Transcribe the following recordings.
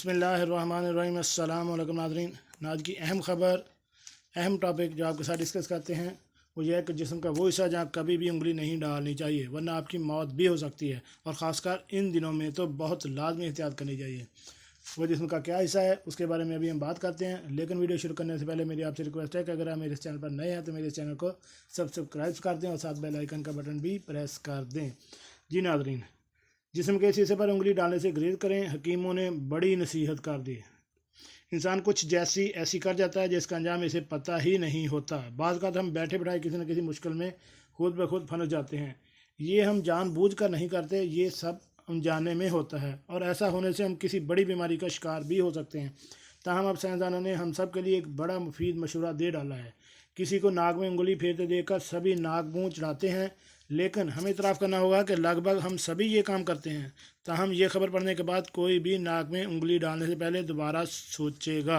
बिस्मिल्लाहिर्रहमानिर्रहीम। अस्सलाम वालेकुम नाज़रीन। आज की अहम ख़बर, अहम टॉपिक जो आपके साथ डिस्कस करते हैं वो ये है कि जिस्म का वो हिस्सा जहाँ कभी भी उंगली नहीं डालनी चाहिए वरना आपकी मौत भी हो सकती है, और ख़ासकर इन दिनों में तो बहुत लाजमी एहतियात करनी चाहिए। वो जिस्म का क्या हिस्सा है उसके बारे में अभी हम बात करते हैं, लेकिन वीडियो शुरू करने से पहले मेरी आपसे रिक्वेस्ट है कि अगर आप मेरे इस चैनल पर नए हैं तो मेरे इस चैनल को सब्सक्राइब कर दें और साथ बेल आइकन का बटन भी प्रेस कर दें। जी नाज़रीन, जिस्म के इस हिस्से पर उंगली डालने से गुरेज करें। हकीमों ने बड़ी नसीहत कर दी। इंसान कुछ जैसी ऐसी कर जाता है जिसका अंजाम इसे पता ही नहीं होता। बाज़ औक़ात हम बैठे बैठाए किसी न किसी मुश्किल में खुद ब खुद फंस जाते हैं। ये हम जानबूझ कर नहीं करते, ये सब अनजाने में होता है, और ऐसा होने से हम किसी बड़ी बीमारी का शिकार भी हो सकते हैं। ताहम अब साइंसदानों ने हम सब के लिए एक बड़ा मुफीद मशवरा दे डाला है। किसी को नाक में उंगली फेरते देखकर सभी नाक मुँह चढ़ाते हैं, लेकिन हमें इतराफ़ करना होगा कि लगभग हम सभी ये काम करते हैं। ताहम ये खबर पढ़ने के बाद कोई भी नाक में उंगली डालने से पहले दोबारा सोचेगा।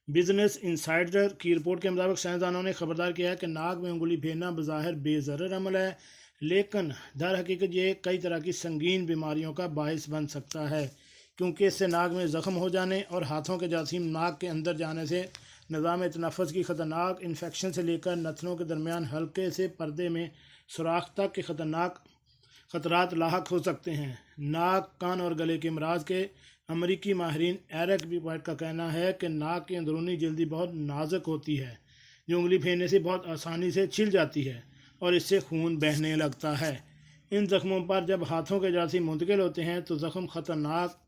बिजनेस इनसाइडर की रिपोर्ट के मुताबिक साइंसदानों ने खबरदार किया है कि नाक में उंगली फेरना बज़ाहिर बेज़रर अमल है, लेकिन दर हकीकत ये कई तरह की संगीन बीमारियों का बायस बन सकता है, क्योंकि इससे नाक में ज़ख्म हो जाने और हाथों के जरासीम नाक के अंदर जाने से निज़ाम तनफ़्फ़ुस की ख़तरनाक इन्फेक्शन से लेकर नथनों के दरमियान हल्के से पर्दे में सुराख तक के ख़तरनाक ख़तरात लाहक हो सकते हैं। नाक, कान और गले के अमराज के अमरीकी माहिरीन एरिक बिवाइट का कहना है कि नाक की अंदरूनी जल्दी बहुत नाजुक होती है, जो उंगली फेरने से बहुत आसानी से छिल जाती है और इससे खून बहने लगता है। इन ज़ख्मों पर जब हाथों के जरासीम मुंतकिल होते हैं तो ज़ख्म ख़तरनाक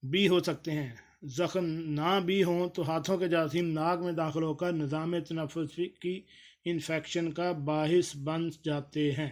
भी हो सकते हैं। ज़ख्म ना भी हों तो हाथों के जरासीम नाक में दाखिल होकर निज़ाम तनफ़्फ़ुस की इन्फेक्शन का बाहिस बन जाते हैं।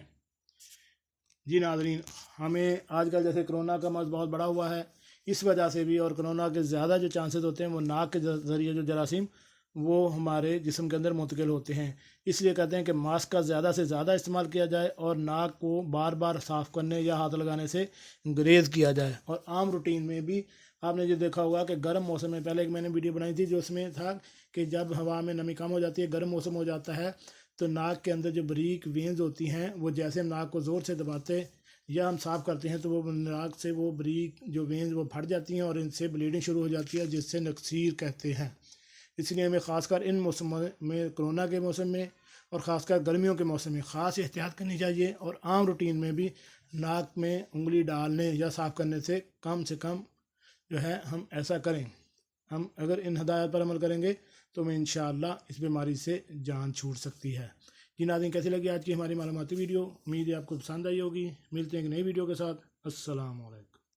जी नाज़रीन, हमें आजकल जैसे कोरोना का मर्ज़ बहुत बड़ा हुआ है, इस वजह से भी, और कोरोना के ज़्यादा जो चांसेस होते हैं वो नाक के ज़रिए जो जरासीम वो हमारे जिस्म के अंदर मुंतकिल होते हैं। इसलिए कहते हैं कि मास्क का ज़्यादा से ज़्यादा इस्तेमाल किया जाए और नाक को बार बार साफ़ करने या हाथ लगाने से गुरेज किया जाए। और आम रूटीन में भी आपने जो देखा होगा कि गर्म मौसम में, पहले एक मैंने वीडियो बनाई थी जो उसमें था कि जब हवा में नमी कम हो जाती है, गर्म मौसम हो जाता है, तो नाक के अंदर जो बारीक वेंस होती हैं वो जैसे हम नाक को ज़ोर से दबाते या हम साफ़ करते हैं तो वो नाक से वो बारीक जो वेंस वो फट जाती हैं और इनसे ब्लीडिंग शुरू हो जाती है, जिससे नक्सीर कहते हैं। इसलिए हमें ख़ासकर इन मौसम में, कोरोना के मौसम में और ख़ासकर गर्मियों के मौसम में ख़ास एहतियात करनी चाहिए, और आम रूटीन में भी नाक में उंगली डालने या साफ़ करने से कम जो है हम ऐसा करें। हम अगर इन हदायत पर अमल करेंगे तो हमें इंशाअल्लाह इस बीमारी से जान छूट सकती है। जी नाज़रीन, कैसी लगी आज की हमारी मालूमाती वीडियो? उम्मीद है आपको पसंद आई होगी। मिलते हैं एक नई वीडियो के साथ। अस्सलाम वालेकुम।